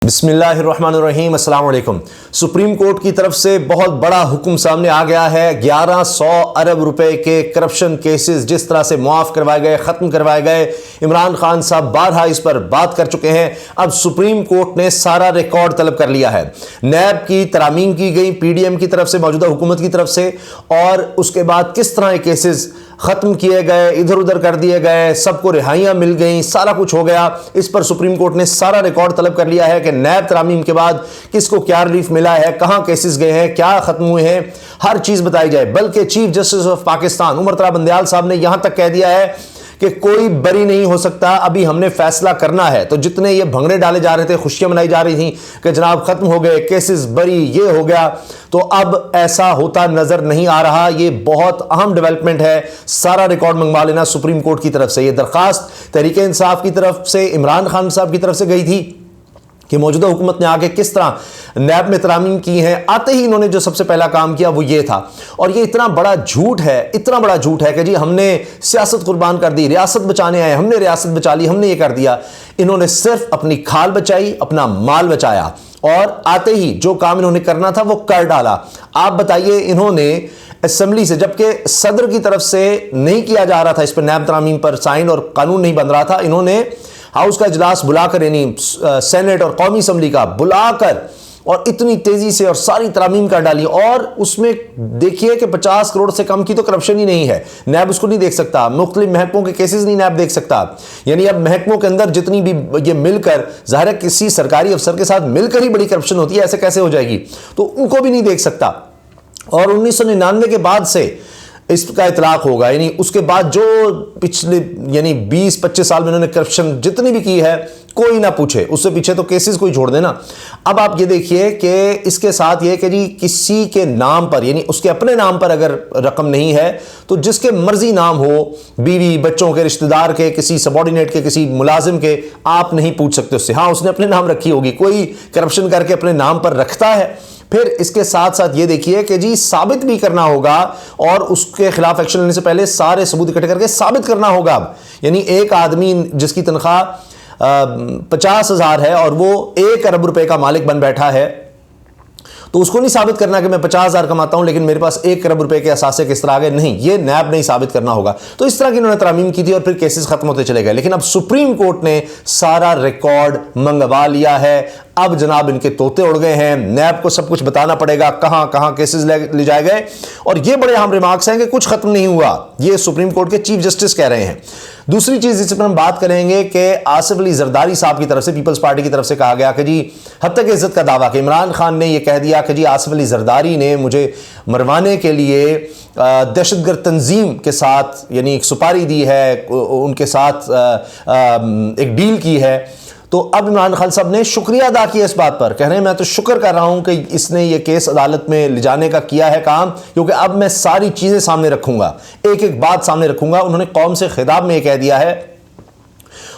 بسم اللہ الرحمن الرحیم۔ السلام علیکم۔ سپریم کورٹ کی طرف سے بہت بڑا حکم سامنے آ گیا ہے۔ 1100 ارب روپے کے کرپشن کیسز جس طرح سے معاف کروائے گئے، ختم کروائے گئے، عمران خان صاحب بارہا اس پر بات کر چکے ہیں۔ اب سپریم کورٹ نے سارا ریکارڈ طلب کر لیا ہے۔ نیب کی ترامیم کی گئی پی ڈی ایم کی طرف سے، موجودہ حکومت کی طرف سے، اور اس کے بعد کس طرح یہ کیسز ختم کیے گئے، ادھر ادھر کر دیے گئے، سب کو رہائیاں مل گئیں، سارا کچھ ہو گیا۔ اس پر سپریم کورٹ نے سارا ریکارڈ طلب کر لیا ہے کہ نیب ترامیم کے بعد کس کو کیا ریلیف ملا ہے، کہاں کیسز گئے ہیں، کیا ختم ہوئے ہیں، ہر چیز بتائی جائے۔ بلکہ چیف جسٹس آف پاکستان عمر طلعت بندیال صاحب نے یہاں تک کہہ دیا ہے کہ کوئی بری نہیں ہو سکتا، ابھی ہم نے فیصلہ کرنا ہے۔ تو جتنے یہ بھنگڑے ڈالے جا رہے تھے، خوشیاں منائی جا رہی تھیں کہ جناب ختم ہو گئے کیسز، بری یہ ہو گیا، تو اب ایسا ہوتا نظر نہیں آ رہا۔ یہ بہت اہم ڈیولپمنٹ ہے۔ سارا ریکارڈ منگوا لینا سپریم کورٹ کی طرف سے۔ یہ درخواست تحریک انصاف کی طرف سے، عمران خان صاحب کی طرف سے گئی تھی کہ موجودہ حکومت نے آگے کس طرح نیب میں ترامیم کی ہیں۔ آتے ہی انہوں نے جو سب سے پہلا کام کیا وہ یہ تھا، اور یہ اتنا بڑا جھوٹ ہے، اتنا بڑا جھوٹ ہے کہ جی ہم نے سیاست قربان کر دی، ریاست بچانے آئے، ہم نے ریاست بچا لی، ہم نے یہ کر دیا۔ انہوں نے صرف اپنی کھال بچائی، اپنا مال بچایا، اور آتے ہی جو کام انہوں نے کرنا تھا وہ کر ڈالا۔ آپ بتائیے، انہوں نے اسمبلی سے، جبکہ صدر کی طرف سے نہیں کیا جا رہا تھا اس پر نیب ترامیم پر سائن، اور قانون نہیں بن رہا تھا، انہوں نے ہاؤس کا اجلاس بلا کر، یعنی سینٹ اور قومی اسمبلی کا بلا کر، اور اتنی تیزی سے اور ساری ترامیم کر ڈالی۔ اور اس میں دیکھیے کہ 50 کروڑ سے کم کی تو کرپشن ہی نہیں ہے، نیب اس کو نہیں دیکھ سکتا، مختلف محکموں کے کیسز نہیں نیب دیکھ سکتا۔ یعنی اب محکموں کے اندر جتنی بھی یہ مل کر، ظاہر ہے کسی سرکاری افسر کے ساتھ مل کر ہی بڑی کرپشن ہوتی ہے، ایسے کیسے ہو جائے گی، تو ان کو بھی نہیں دیکھ سکتا۔ اور 1999 کے بعد سے اس کا اطلاق ہوگا، یعنی اس کے بعد جو پچھلے 20-25 سال میں انہوں نے کرپشن جتنی بھی کی ہے، کوئی نہ پوچھے، اس سے پیچھے تو کیسز کوئی چھوڑ دینا۔ اب آپ یہ دیکھیے کہ اس کے ساتھ یہ کہ جی کسی کے نام پر، یعنی اس کے اپنے نام پر اگر رقم نہیں ہے تو جس کے مرضی نام ہو، بیوی بچوں کے، رشتہ دار کے، کسی سبارڈینیٹ کے، کسی ملازم کے، آپ نہیں پوچھ سکتے اس سے۔ ہاں، اس نے اپنے نام رکھی ہوگی، کوئی کرپشن کر کے اپنے نام پر رکھتا ہے۔ پھر اس کے ساتھ ساتھ یہ دیکھیے کہ جی ثابت بھی کرنا ہوگا، اور اس کے خلاف ایکشن لینے سے پہلے سارے ثبوت اکٹھے کر کے ثابت کرنا ہوگا۔ یعنی ایک آدمی جس کی تنخواہ 50,000 ہے اور وہ 1 ارب روپے کا مالک بن بیٹھا ہے، تو اس کو نہیں ثابت کرنا کہ میں 50,000 کماتا ہوں لیکن میرے پاس 1 ارب روپے کے اثاثے کس طرح آ گئے، نہیں، یہ نیب نہیں ثابت کرنا ہوگا۔ تو اس طرح کی انہوں نے ترامیم کی تھی، اور پھر کیسز ختم ہوتے چلے گئے۔ لیکن اب سپریم کورٹ نے سارا ریکارڈ منگوا لیا ہے۔ اب جناب ان کے طوطے اڑ گئے ہیں، نیب کو سب کچھ بتانا پڑے گا، کہاں کہاں کیسز لے جائے گئے۔ اور یہ بڑے اہم ریمارکس ہیں کہ کچھ ختم نہیں ہوا، یہ سپریم کورٹ کے چیف جسٹس کہہ رہے ہیں۔ دوسری چیز جس پر ہم بات کریں گے کہ آصف علی زرداری صاحب کی طرف سے، پیپلز پارٹی کی طرف سے کہا گیا کہ جی حتیٰ کہ عزت کا دعویٰ، کہ عمران خان نے یہ کہہ دیا کہ جی آصف علی زرداری نے مجھے مروانے کے لیے دہشت گرد تنظیم کے ساتھ، یعنی ایک سپاری دی ہے، ان کے ساتھ ایک ڈیل کی ہے۔ تو اب عمران خان صاحب نے شکریہ ادا کیا اس بات پر، کہہ رہے ہیں میں تو شکر کر رہا ہوں کہ اس نے یہ کیس عدالت میں لے جانے کا کیا ہے کام، کیونکہ اب میں ساری چیزیں سامنے رکھوں گا، ایک ایک بات سامنے رکھوں گا۔ انہوں نے قوم سے خطاب میں یہ کہہ دیا ہے،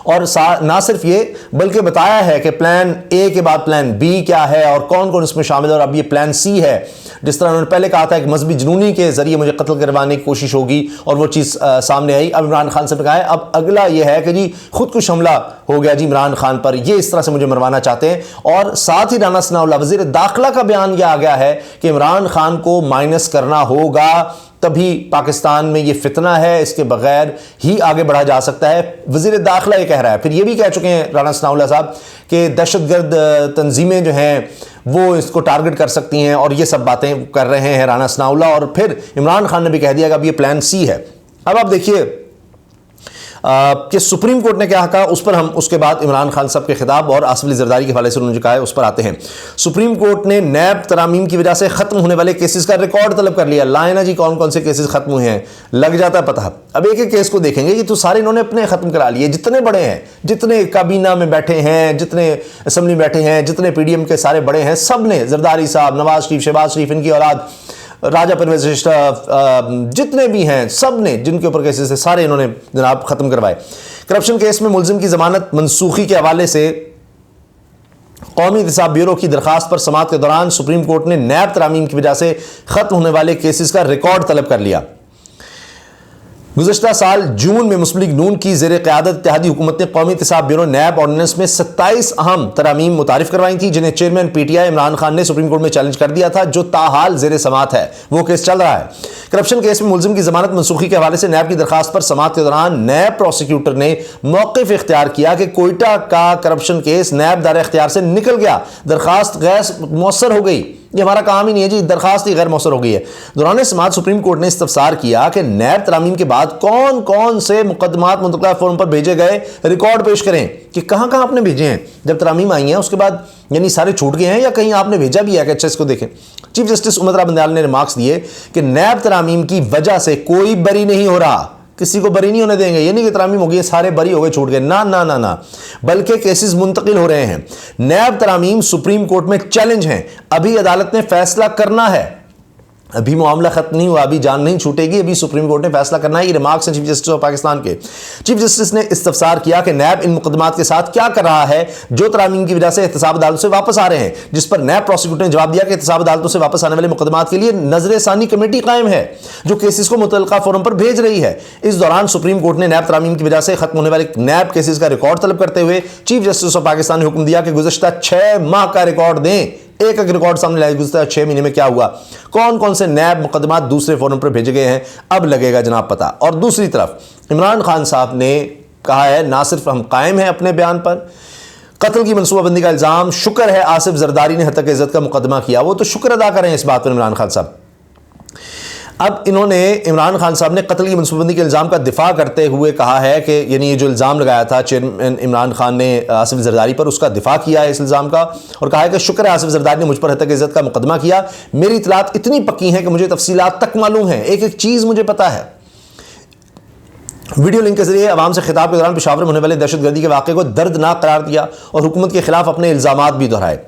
اور نہ صرف یہ بلکہ بتایا ہے کہ پلان اے کے بعد پلان بی کیا ہے اور کون کون اس میں شامل ہے، اور اب یہ پلان سی ہے۔ جس طرح انہوں نے پہلے کہا تھا کہ مذہبی جنونی کے ذریعے مجھے قتل کروانے کی کوشش ہوگی، اور وہ چیز سامنے آئی۔ اب عمران خان سے کہا ہے اب اگلا یہ ہے کہ جی خودکش حملہ ہو گیا جی عمران خان پر، یہ اس طرح سے مجھے مروانا چاہتے ہیں۔ اور ساتھ ہی رانا ثناءاللہ وزیر داخلہ کا بیان یہ آ گیا ہے کہ عمران خان کو مائنس کرنا ہوگا، تبھی پاکستان میں یہ فتنہ ہے، اس کے بغیر ہی آگے بڑھا جا سکتا ہے۔ وزیر داخلہ یہ کہہ رہا ہے۔ پھر یہ بھی کہہ چکے ہیں رانا ثناءاللہ صاحب کہ دہشت گرد تنظیمیں جو ہیں وہ اس کو ٹارگٹ کر سکتی ہیں، اور یہ سب باتیں کر رہے ہیں رانا ثناءاللہ۔ اور پھر عمران خان نے بھی کہہ دیا کہ اب یہ پلان سی ہے۔ اب آپ دیکھیے کہ سپریم کورٹ نے کیا کہا، اس پر ہم اس کے بعد عمران خان صاحب کے خطاب اور آصف علی زرداری کے حوالے سے انہوں نے کہا ہے اس پر آتے ہیں۔ سپریم کورٹ نے نیب ترامیم کی وجہ سے ختم ہونے والے کیسز کا ریکارڈ طلب کر لیا۔ لائیں نا جی کون کون سے کیسز ختم ہوئے ہیں، لگ جاتا ہے پتہ۔ اب ایک ایک کیس کو دیکھیں گے، یہ تو سارے انہوں نے اپنے ختم کرا لیے، جتنے بڑے ہیں، جتنے کابینہ میں بیٹھے ہیں، جتنے اسمبلی میں بیٹھے ہیں، جتنے پی ڈی ایم کے سارے بڑے ہیں، سب نے، زرداری صاحب، نواز شریف، شہباز شریف، ان کی اولاد، راجہ پرویز اشرف، جتنے بھی ہیں، سب نے جن کے اوپر کیسز تھے سارے انہوں نے جناب ختم کروائے۔ کرپشن کیس میں ملزم کی ضمانت منسوخی کے حوالے سے قومی احتساب بیورو کی درخواست پر سماعت کے دوران سپریم کورٹ نے نیب ترامیم کی وجہ سے ختم ہونے والے کیسز کا ریکارڈ طلب کر لیا۔ गुज़श्ता साल जून में मुस्लिम लीग नून की ज़ेर क़यादत इत्तेहादी हुकूमत ने कौमी एहतसाब ब्यूरो नैब ऑर्डिनेंस में 27 अहम तरामीम मुतारिफ करवाई थी, जिन्हें चेयरमैन पीटीआई इमरान खान ने सुप्रीम कोर्ट में चैलेंज कर दिया था, जो ताहाल ज़ेर समात है। वो केस चल रहा है। करप्शन केस में मुलजिम की जमानत मनसूखी के हवाले से नैब की दरखास्त पर समात के दौरान नैब प्रोसिक्यूटर ने मौक़िफ़ इख्तियार किया कि कोयटा का करप्शन केस नैब दायरे इख्तियार से निकल गया, दरखास्त गैर मौसर हो गई। ये हमारा काम ही नहीं है जी, दरखास्त ही गैर मौसर हो गई है। दौरान समात सुप्रीम कोर्ट ने इस्तफसार किया कि नैब तरामीम के बाद कौन कौन से मुकदमात मुतल्लिक़ा फॉर्म पर भेजे गए, रिकॉर्ड पेश करें कि कहाँ कहाँ आपने भेजे हैं। जब तरामीम आई हैं उसके बाद यानी सारे छूट गए हैं या कहीं आपने भेजा भी है कि अच्छा इसको देखें। चीफ जस्टिस उमर बंदयाल ने रिमार्क्स दिए कि नैब तरामीम की वजह से कोई बरी नहीं हो रहा, किसी को बरी नहीं होने देंगे। ये नहीं कि तरामीम हो गई सारे बरी हो गए छूट गए, ना ना ना ना, बल्कि केसेस मुंतकिल हो रहे हैं। नैब तरामीम सुप्रीम कोर्ट में चैलेंज हैं, अभी अदालत ने फैसला करना है, अभी मामला खत्म नहीं हुआ, अभी जान नहीं छूटेगी, अभी सुप्रीम कोर्ट ने फैसला करना है। ये रिमार्क्स हैं चीफ जस्टिस ऑफ पाकिस्तान के। चीफ जस्टिस ने इस्तफसार किया कि नैब इन मुकदमात के साथ क्या कर रहा है जो तरामीम की वजह से एहतसाब अदालत से वापस आ रहे हैं, जिस पर नैब प्रोसिक्यूटर ने जवाब दिया कि एहतसाब अदालतों से वापस आने वाले मुकदमात के लिए नजर-ए-सानी कमेटी कायम है जो केसेस को मुतल्लिक़ा फोरम पर भेज रही है। इस दौरान सुप्रीम कोर्ट ने नैब तरामीम की वजह से खत्म होने वाले नैब केसेस का रिकॉर्ड तलब करते हुए चीफ जस्टिस ऑफ पाकिस्तान ने हुक्म दिया कि गुज़श्ता 6 माह का रिकॉर्ड दें। एक रिकॉर्ड सामने लाए, गुज़श्ता 6 महीने में क्या हुआ, कौन कौन से नैब मुकदमात दूसरे फोरम पर भेजे गए हैं, अब लगेगा जनाब पता। और दूसरी तरफ इमरान खान साहब ने कहा है ना सिर्फ हम कायम हैं अपने बयान पर, कत्ल की मनसूबाबंदी का इल्ज़ाम, शुक्र है आसिफ जरदारी ने हत्या की इज्जत का मुकदमा किया, वो तो शुक्र अदा करें इस बात पर इमरान खान साहब। अब इन्होंने इमरान खान साहब ने कत्ल की मनसूबाबंदी के इल्ज़ाम का दिफा करते हुए कहा है कि यानी ये जो इल्ज़ाम लगाया था चेयरमैन इमरान खान ने आसिफ जरदारी पर, उसका दिफा किया है इस इल्ज़ाम का और कहा है कि शुक्र है आसिफ जरदारी ने मुझ पर हत्या की इज्जत का मुकदमा किया, मेरी इतलात इतनी पक्की हैं कि मुझे तफसीलात तक मालूम है, एक एक चीज़ मुझे पता है। वीडियो लिंक के जरिए अवाम से खिताब के दौरान पेशावर में होने वाले दहशतगर्दी के वाक़े को दर्दनाक करार दिया और हुकूमत के खिलाफ अपने इल्ज़ामात भी दोहराए।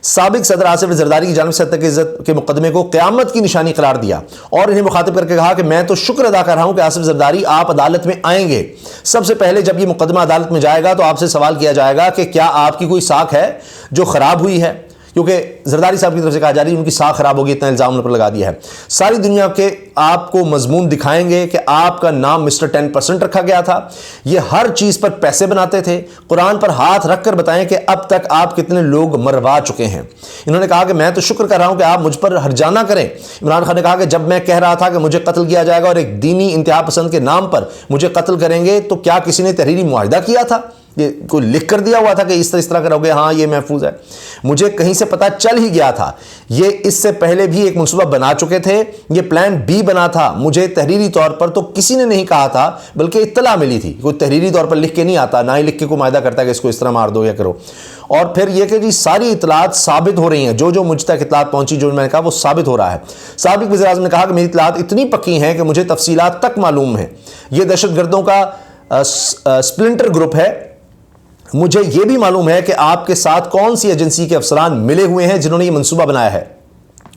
साबिक सदर आसिफ जरदारी की जानिब से हत्या की इज्जत के मुकदमे को क़यामत की निशानी करार दिया और इन्हें मुखातिब करके कहा कि मैं तो शुक्र अदा कर रहा हूं कि आसिफ जरदारी आप अदालत में आएंगे। सबसे पहले जब ये मुकदमा अदालत में जाएगा तो आपसे सवाल किया जाएगा कि क्या आपकी कोई साख है जो ख़राब हुई है, क्योंकि जरदारी साहब की तरफ से कहा जा रही है उनकी साख खराब होगी, इतना इल्ज़ाम उन पर लगा दिया है। सारी दुनिया के आपको मजमून दिखाएंगे कि आपका नाम मिस्टर 10% रखा गया था, ये हर चीज़ पर पैसे बनाते थे, कुरान पर हाथ रख कर बताएं कि अब तक आप कितने लोग मरवा चुके हैं। इन्होंने कहा कि मैं तो शुक्र कर रहा हूं कि आप मुझ पर हर्जाना करें। इमरान खान ने कहा कि जब मैं कह रहा था कि मुझे कत्ल किया जाएगा और एक दीनी इंतहा पसंद के नाम पर मुझे कत्ल करेंगे, तो क्या किसी ने तहरीरी मुआहिदा किया था, ये कोई लिख कर दिया हुआ था कि इस तरह करोगे, हाँ ये महफूज है। मुझे कहीं से पता चल ही गया था, ये इससे पहले भी एक मनसूबा बना चुके थे, ये प्लान बी बना था। मुझे तहरीरी तौर पर तो किसी ने नहीं कहा था, बल्कि इत्तला मिली थी। कोई तहरीरी तौर पर लिख के नहीं आता, ना ही लिख के कोई मायदा करता है कि इसको इस तरह मार दो या करो। और फिर यह कि जी सारी इतलात साबित हो रही हैं, जो मुझ तक इतलात पहुंची, जो मैंने कहा वो साबित हो रहा है। साबिक वज़ीर आज़म ने कहा कि मेरी इतलात इतनी पक्की हैं कि मुझे तफसीलात तक मालूम है, ये दहशतगर्दों का स्प्लिंटर ग्रुप है। मुझे यह भी मालूम है कि आपके साथ कौन सी एजेंसी के अफसरान मिले हुए हैं जिन्होंने ये मंसूबा बनाया है।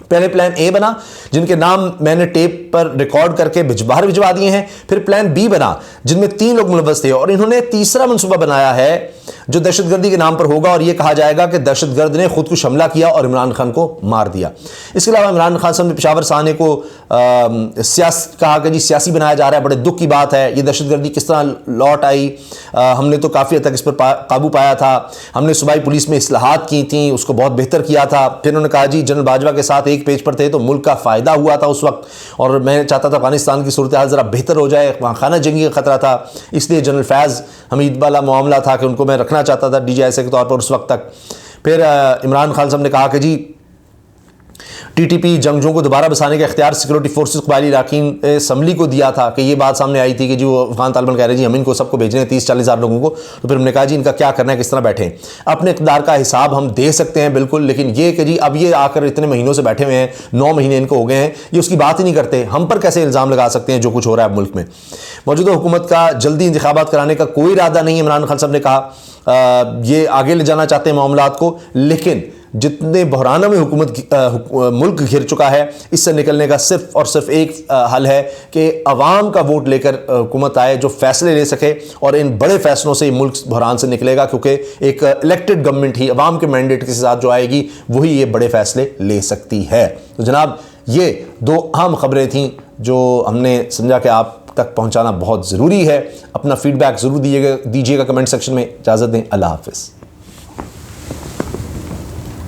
पहले प्लान ए बना, जिनके नाम मैंने टेप पर रिकॉर्ड करके बाहर भिजवा दिए हैं। फिर प्लान बी बना, जिनमें 3 लोग मुलव्वस थे, और इन्होंने तीसरा मंसूबा बनाया है जो दहशतगर्दी के नाम पर होगा, और यह कहा जाएगा कि दहशतगर्द ने खुद को हमला किया और इमरान खान को मार दिया। इसके अलावा इमरान खान साहब ने पेशावर साने को कहा कि जी सियासी बनाया जा रहा है, बड़े दुख की बात है। ये दहशतगर्दी किस तरह लौट आई, हमने तो काफ़ी हद तक इस पर काबू पाया था, हमने सूबाई पुलिस में इस्लाहात की थी, उसको बहुत बेहतर किया था। फिर उन्होंने कहा जी जनरल बाजवा के साथ एक पेज पर थे तो मुल्क का फ़ायदा हुआ था उस वक्त, और मैं चाहता था अफगानिस्तान की सूरत हाल ज़रा बेहतर हो जाए, वहाँ खाना जंगी का ख़तरा था, इसलिए जनरल फैज़ हमीद वाला मामला था कि उनको मैं रखना चाहता था DGISA के तौर पर उस वक्त तक। फिर इमरान खान साहब ने कहा कि जी TTP जंगजों को दोबारा बसाने का इख्तियार सिक्योरिटी फोर्सेस कबायली इलाकीन असम्बली को दिया था, कि ये बात सामने आई थी कि जी वो अफगान तालिबान कह रहे हैं जी हम इनको सबको भेज रहे हैं 30-40 हज़ार लोगों को। तो फिर हमने कहा जी इनका क्या करना है, किस तरह बैठे हैं, अपने इक़्तिदार का हिसाब हम दे सकते हैं बिल्कुल, लेकिन ये कि जी अब ये आकर इतने महीनों से बैठे हुए हैं, 9 महीने इनको हो गए हैं, ये उसकी बात ही नहीं करते, हम पर कैसे इल्ज़ाम लगा सकते हैं जो कुछ हो रहा है मुल्क में। मौजूदा हुकूमत का जल्दी इंतखाबात कराने का कोई इरादा नहीं है, इमरान खान साहब ने कहा ये आगे ले जाना चाहते हैं मामलात को, लेकिन जितने बहराना में मुल्क घिर चुका है, इससे निकलने का सिर्फ और सिर्फ एक हल है कि अवाम का वोट लेकर हुकूमत आए जो फैसले ले सके, और इन बड़े फैसलों से मुल्क बहरान से निकलेगा, क्योंकि एक इलेक्टेड गवर्नमेंट ही अवाम के मैंडेट के साथ जो आएगी वही ये बड़े फैसले ले सकती है। तो जनाब ये 2 अहम खबरें थीं जो हमने समझा कि आप تک پہنچانا بہت ضروری ہے. اپنا فیڈ بیک ضرور دیجیے گا کمنٹ سیکشن میں. اجازت دیں, اللہ حافظ.